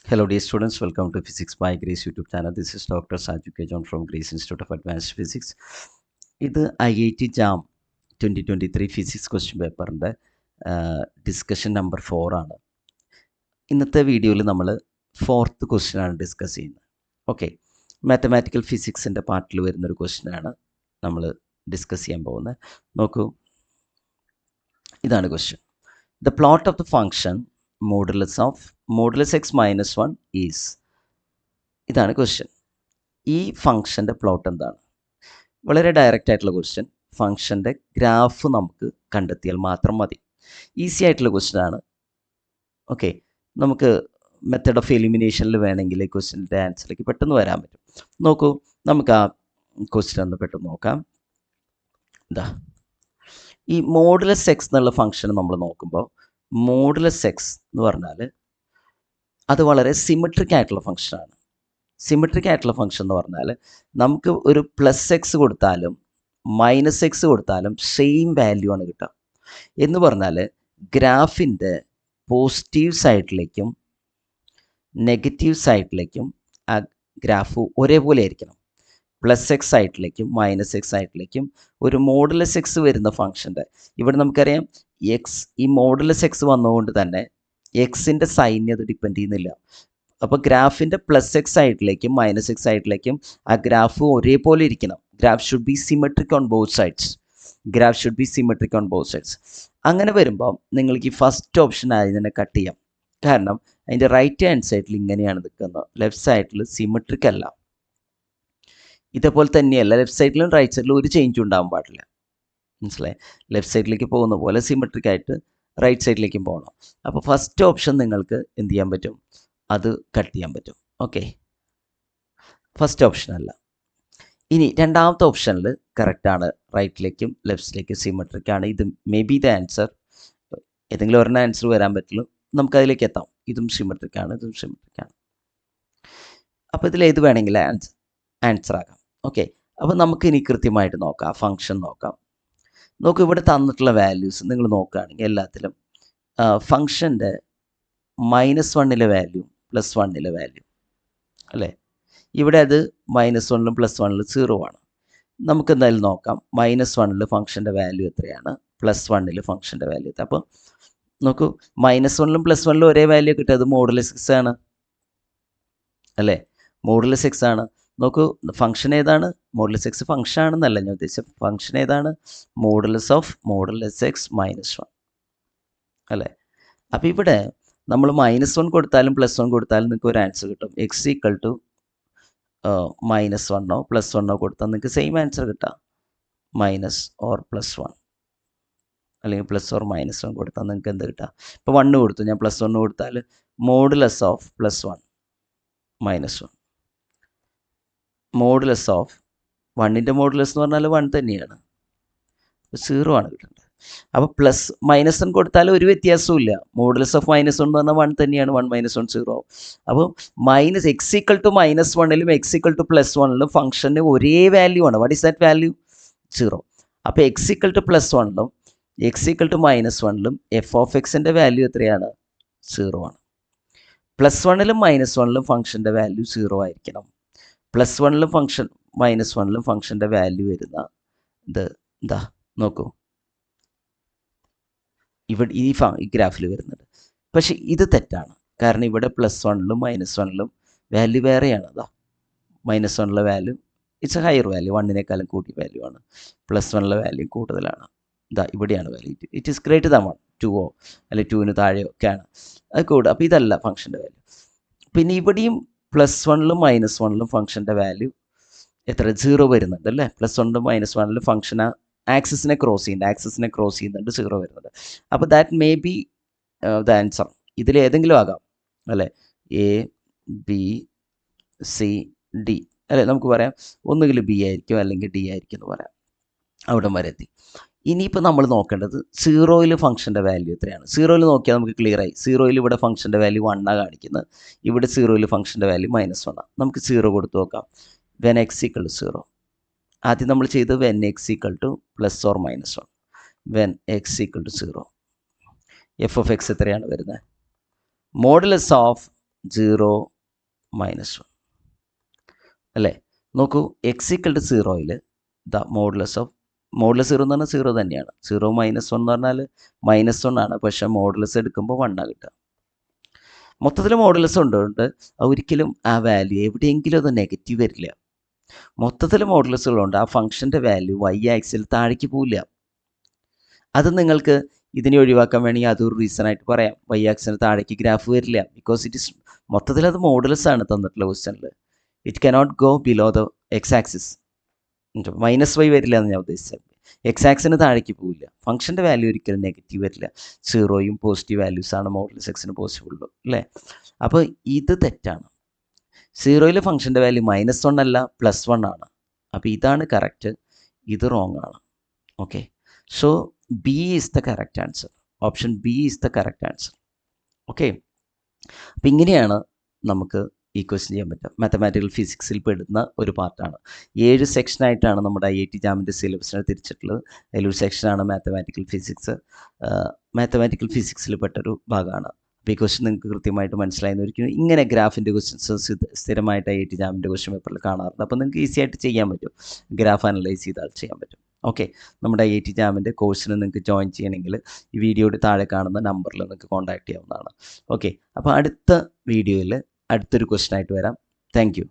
Hello dear students, welcome to Physics by Grace YouTube channel. This is Dr. Saju K. John from Grace Institute of Advanced Physics. ഇത് IIT-JAM 2023 physics question പേപ്പറിൻ്റെ discussion number 4 ആണ്. ഇന്നത്തെ വീഡിയോയിൽ നമ്മൾ 4th ക്വസ്റ്റ്യനാണ് discuss ചെയ്യുന്നത്. Okay, mathematical ഫിസിക്സിൻ്റെ പാർട്ടിൽ വരുന്നൊരു ക്വസ്റ്റ്യനാണ് നമ്മൾ ഡിസ്കസ് ചെയ്യാൻ പോകുന്നത്. നോക്കൂ, ഇതാണ് question. The plot of the function modulus X minus 1 is. ഇതാണ് ക്വസ്റ്റ്യൻ. ഈ ഫംഗ്ഷൻ്റെ പ്ലോട്ട് എന്താണ്? വളരെ ഡയറക്റ്റ് ആയിട്ടുള്ള ക്വസ്റ്റ്യൻ. ഫംഗ്ഷൻ്റെ ഗ്രാഫ് നമുക്ക് കണ്ടെത്തിയാൽ മാത്രം മതി. ഈസി ആയിട്ടുള്ള ക്വസ്റ്റ്യൻ ആണ്. ഓക്കെ, നമുക്ക് മെത്തഡ് ഓഫ് എലിമിനേഷനിൽ വേണമെങ്കിൽ ഈ ക്വസ്റ്റ്യൻ്റെ ആൻസറിലേക്ക് പെട്ടെന്ന് വരാൻ പറ്റും. നോക്കൂ, നമുക്ക് ആ ക്വസ്റ്റ്യൻ ഒന്ന് പെട്ടെന്ന് നോക്കാം. എന്താ ഈ മോഡുലസ് എക്സ് എന്നുള്ള ഫംഗ്ഷൻ നമ്മൾ നോക്കുമ്പോൾ, മോഡുലസ് എക്സ് എന്ന് പറഞ്ഞാൽ അത് വളരെ സിമെട്രിക് ആയിട്ടുള്ള ഫംഗ്ഷനാണ്. സിമെട്രിക് ആയിട്ടുള്ള ഫംഗ്ഷൻ എന്ന് പറഞ്ഞാൽ നമുക്ക് ഒരു പ്ലസ് എക്സ് കൊടുത്താലും മൈനസ് എക്സ് കൊടുത്താലും സെയിം വാല്യൂ ആണ് കിട്ടുക. എന്ന് പറഞ്ഞാൽ ഗ്രാഫിൻ്റെ പോസിറ്റീവ് സൈഡിലേക്കും നെഗറ്റീവ് സൈഡിലേക്കും ആ ഗ്രാഫ് ഒരേപോലെ ആയിരിക്കണം. പ്ലസ് എക്സ് സൈഡിലേക്കും മൈനസ് എക്സ് സൈഡിലേക്കും ഒരു മോഡുലസ് എക്സ് വരുന്ന ഫംഗ്ഷൻ്റെ, ഇവിടെ നമുക്കറിയാം എക്സ്, ഈ മോഡുലസ് എക്സ് വന്നതുകൊണ്ട് തന്നെ എക്സിൻ്റെ സൈനിനെ അത് ഡിപ്പെൻഡ് ചെയ്യുന്നില്ല. അപ്പോൾ ഗ്രാഫിൻ്റെ പ്ലസ് എക്സ് സൈഡിലേക്കും മൈനസ് എക്സ് സൈഡിലേക്കും ആ ഗ്രാഫ് ഒരേപോലെ ഇരിക്കണം. Graph should be symmetric on both sides. Graph should be symmetric on both sides. അങ്ങനെ വരുമ്പോൾ നിങ്ങൾക്ക് ഈ ഫസ്റ്റ് ഓപ്ഷൻ ആയതിനെ കട്ട് ചെയ്യാം. കാരണം അതിൻ്റെ റൈറ്റ് ഹാൻഡ് സൈഡിൽ ഇങ്ങനെയാണ് നിൽക്കുന്നത്, ലെഫ്റ്റ് സൈഡിൽ സിമെട്രിക് അല്ല. ഇതേപോലെ തന്നെയല്ല, ലെഫ്റ്റ് സൈഡിലും റൈറ്റ് സൈഡിലും ഒരു ചേഞ്ചും ഉണ്ടാകാൻ പാടില്ല. മനസ്സിലായി? ലെഫ്റ്റ് സൈഡിലേക്ക് പോകുന്ന പോലെ സിമെട്രിക് ആയിട്ട് റൈറ്റ് സൈഡിലേക്കും പോകണം. അപ്പോൾ ഫസ്റ്റ് ഓപ്ഷൻ നിങ്ങൾക്ക് എന്ത് ചെയ്യാൻ പറ്റും? അത് കട്ട് ചെയ്യാൻ പറ്റും. ഓക്കെ, ഫസ്റ്റ് ഓപ്ഷൻ അല്ല. ഇനി രണ്ടാമത്തെ ഓപ്ഷനിൽ കറക്റ്റാണ്, റൈറ്റിലേക്കും ലെഫ്റ്റിലേക്കും സിമെട്രിക് ആണ്. ഇത് മേ ബി ദ ആൻസർ. ഏതെങ്കിലും ഒരെണ്ണം ആൻസർ വരാൻ പറ്റുള്ളൂ, നമുക്കതിലേക്ക് എത്താം. ഇതും സിമെട്രിക് ആണ്, ഇതും സിമെട്രിക് ആണ്. അപ്പോൾ ഇതിൽ ഏത് വേണമെങ്കിലും ആൻസർ ആകാം. ഓക്കെ, അപ്പോൾ നമുക്ക് ഇനി കൃത്യമായിട്ട് നോക്കാം, ഫംഗ്ഷൻ നോക്കാം. നോക്കൂ, ഇവിടെ തന്നിട്ടുള്ള വാല്യൂസ് നിങ്ങൾ നോക്കുകയാണെങ്കിൽ എല്ലാത്തിലും ഫംഗ്ഷൻ്റെ -1 വാല്യൂ +1 വാല്യൂ അല്ലേ? ഇവിടെ അത് -1 +1 0 ആണ്. നമുക്ക് എന്തായാലും നോക്കാം, -1 ഫംഗ്ഷൻ്റെ വാല്യൂ എത്രയാണ്, +1 ഫംഗ്ഷൻ്റെ വാല്യൂ എത്ര. അപ്പോൾ നോക്കൂ, -1 +1 ഒരേ വാല്യൂ കിട്ടും. അത് മോഡുലസ് എക്സ് ആണ് അല്ലേ? മോഡുലസ് എക്സ് ആണ്. നോക്കൂ, ഫംഗ്ഷൻ ഏതാണ്? മോഡുലസ് എക്സ് ഫംഗ്ഷൻ ആണെന്നല്ല ഞാൻ ഉദ്ദേശിച്ചത്. ഫംഗ്ഷൻ ഏതാണ്? മോഡുലസ് എക്സ് -1 അല്ലേ? അപ്പോൾ ഇവിടെ നമ്മൾ -1 കൊടുത്താലും +1 കൊടുത്താലും നിങ്ങൾക്ക് ഒരു ആൻസർ കിട്ടും. എക്സ് ഈക്വൽ ടു -1 +1 കൊടുത്താൽ നിങ്ങൾക്ക് സെയിം ആൻസർ കിട്ടാം. മൈനസ് ഓർ +1 അല്ലെങ്കിൽ പ്ലസ് ഓർ -1 കൊടുത്താൽ നിങ്ങൾക്ക് എന്ത് കിട്ടാം? ഇപ്പോൾ 1 കൊടുത്തു, ഞാൻ +1 കൊടുത്താൽ മോഡുലസ് ഓഫ് +1 -1. മോഡുലസ് ഓഫ് 1ൻ്റെ മോഡുലസ് എന്ന് പറഞ്ഞാൽ 1 തന്നെയാണ്, 0 ആണ് കിട്ടേണ്ടത്. അപ്പോൾ -1 കൊടുത്താൽ ഒരു വ്യത്യാസവും ഇല്ല. മോഡുലസ് ഓഫ് -1 എന്ന് പറഞ്ഞാൽ 1 തന്നെയാണ്. 1 - 1 0 ആവും. അപ്പോൾ എക്സ് ഈക്വൽ ടു -1ലും എക്സ് ഈക്വൽ ടു +1ലും ഫംഗ്ഷന് ഒരേ വാല്യൂ ആണ്. What is that value? 0. അപ്പോൾ എക്സ് ഈക്വൽ ടു +1ലും എക്സ് ഈക്വൽ ടു -1ലും എഫ് ഓഫ് എക്സിൻ്റെ വാല്യൂ എത്രയാണ്? 0 ആണ്. +1ലും -1ലും ഫംഗ്ഷൻ്റെ വാല്യൂ 0 ആയിരിക്കണം. +1ലും -1ലും ഫംഗ്ഷൻ്റെ വാല്യൂ വരുന്ന ഇത് എന്താ നോക്കൂ, ഇവിടെ ഈ ഗ്രാഫിൽ വരുന്നുണ്ട്. പക്ഷേ ഇത് തെറ്റാണ്. കാരണം ഇവിടെ +1ലും -1ലും വാല്യൂ വേറെയാണ്. അതാ -1ലെ value it's a higher value, 1നേക്കാളും കൂടിയ വാല്യൂ ആണ്. +1ലെ വാല്യൂ കൂടുതലാണ്. ഇതാ ഇവിടെയാണ് value. It is greater than 1, 2 അല്ലെങ്കിൽ 2ന് താഴെയോ ഒക്കെയാണ് അത് കൂടുക. അപ്പോൾ ഇതല്ല ഫംഗ്ഷൻ്റെ വാല്യൂ. പിന്നെ ഇവിടെയും +1ലും -1ലും ഫംഗ്ഷൻ്റെ വാല്യൂ എത്ര? 0 വരുന്നുണ്ട് അല്ലേ? +1ലും -1ലും ഫംഗ്ഷൻ ആക്സിസിനെ ക്രോസ് ചെയ്യുന്നുണ്ട്, 0 വരുന്നുണ്ട്. അപ്പോൾ that may be the answer. ഇതിലേതെങ്കിലും ആകാം അല്ലേ? എ, ബി, സി, ഡി അല്ലേ? നമുക്ക് പറയാം ഒന്നുകിൽ ബി ആയിരിക്കും അല്ലെങ്കിൽ ഡി ആയിരിക്കും എന്ന് പറയാം. അവിടെ വരെ എത്തി. ഇനിയിപ്പോൾ നമ്മൾ നോക്കേണ്ടത് 0ൽ ഫംഗ്ഷൻ്റെ വാല്യൂ എത്രയാണ്? 0ൽ നോക്കിയാൽ നമുക്ക് ക്ലിയർ ആയി. 0ൽ ഇവിടെ ഫംഗ്ഷൻ്റെ വാല്യൂ 1 ആണ് കാണിക്കുന്നത്. ഇവിടെ 0ൽ ഫംഗ്ഷൻ്റെ വാല്യൂ -1 ആണ്. നമുക്ക് 0 കൊടുത്ത് നോക്കാം. When x equal to 0. ആദ്യം നമ്മൾ ചെയ്തത് when x equal to +or -1. When x equal to 0 f of x എത്രയാണ് വരുന്നത്? മോഡുലസ് ഓഫ് 0 -1 അല്ലേ? നോക്കൂ, x=0യിൽ ദ മോഡുലസ് ഓഫ് മോഡുലസ് 0 എന്ന് പറഞ്ഞാൽ 0 തന്നെയാണ്. 0 - 1 എന്ന് പറഞ്ഞാൽ -1 ആണ്. പക്ഷേ മോഡുലസ് എടുക്കുമ്പോൾ 1 ആണ് കിട്ടുക. മൊത്തത്തിൽ മോഡുലസ് ഉണ്ടോണ്ട് ഒരിക്കലും ആ വാല്യൂ എവിടെയെങ്കിലും അത് നെഗറ്റീവ് വരില്ല. മൊത്തത്തിൽ മോഡുലസുകളുണ്ട് ആ ഫംഗ്ഷൻ്റെ വാല്യൂ y ആക്സിൽ താഴേക്ക് പോവില്ല. അത് നിങ്ങൾക്ക് ഇതിനെ ഒഴിവാക്കാൻ വേണമെങ്കിൽ അതൊരു റീസൺ ആയിട്ട് പറയാം. y ആക്സിന് താഴേക്ക് ഗ്രാഫ് വരില്ല. ബിക്കോസ് ഇറ്റ് ഇസ് മൊത്തത്തിൽ അത് മോഡുലസ് ആണ് തന്നിട്ടുള്ള ക്വസ്റ്റനിൽ. It cannot go below the x axis. -y വരില്ല എന്ന് ഞാൻ ഉദ്ദേശിച്ചത്. എക്സ് ആക്സിന് താഴേക്ക് പോവില്ല. ഫംഗ്ഷൻ്റെ വാല്യൂ ഒരിക്കലും നെഗറ്റീവ് വരില്ല. 0യും പോസിറ്റീവ് വാല്യൂസാണ് മോഡുലസ് എക്സിന് പോസിബിൾ ഉള്ളൂ അല്ലേ? അപ്പോൾ ഇത് തെറ്റാണ്. 0യിലെ ഫംഗ്ഷൻ്റെ വാല്യൂ -1 അല്ല +1 ആണ്. അപ്പോൾ ഇതാണ് കറക്റ്റ്, ഇത് റോങ് ആണ്. Okay, so B is the correct answer. Option B is the correct answer. Okay, അപ്പം ഇങ്ങനെയാണ് നമുക്ക് ഈ ക്വസ്റ്റ്യൻ ചെയ്യാൻ പറ്റുക. മാത്തമാറ്റിക്കൽ ഫിസിക്സിൽ പെടുന്ന ഒരു പാർട്ടാണ്. 7 സെക്ഷനായിട്ടാണ് നമ്മുടെ IIT-JAMൻ്റെ സിലബസിനെ തിരിച്ചിട്ടുള്ളത്. അതിലൊരു സെക്ഷനാണ് മാത്തമാറ്റിക്കൽ ഫിസിക്സ്. മാത്തമാറ്റിക്കൽ ഫിസിക്സിൽ പെട്ടൊരു ഭാഗമാണ്. അപ്പോൾ ഈ ക്വസ്റ്റ്യൻ നിങ്ങൾക്ക് കൃത്യമായിട്ട് മനസ്സിലായെന്ന് ഒരിക്കലും. ഇങ്ങനെ ഗ്രാഫിൻ്റെ ക്വസ്റ്റ്യൻസ് സ്ഥിരമായിട്ട് IIT-JAMൻ്റെ ക്വസ്റ്റ്യൻ പേപ്പറിൽ കാണാറുണ്ട്. അപ്പോൾ നിങ്ങൾക്ക് ഈസി ആയിട്ട് ചെയ്യാൻ പറ്റും. ഗ്രാഫ് അനലൈസ് ചെയ്താൽ ചെയ്യാൻ പറ്റും. ഓക്കെ, നമ്മുടെ IIT-JAMൻ്റെ കോഴ്സിന് നിങ്ങൾക്ക് ജോയിൻ ചെയ്യണമെങ്കിൽ ഈ വീഡിയോയുടെ താഴെ കാണുന്ന നമ്പറിൽ നിങ്ങൾക്ക് കോൺടാക്ട് ചെയ്യാവുന്നതാണ്. ഓക്കെ, അപ്പോൾ അടുത്ത വീഡിയോയിൽ അടുത്തൊരു ക്വസ്റ്റ്യൻ ആയിട്ട് വരാം. Thank you.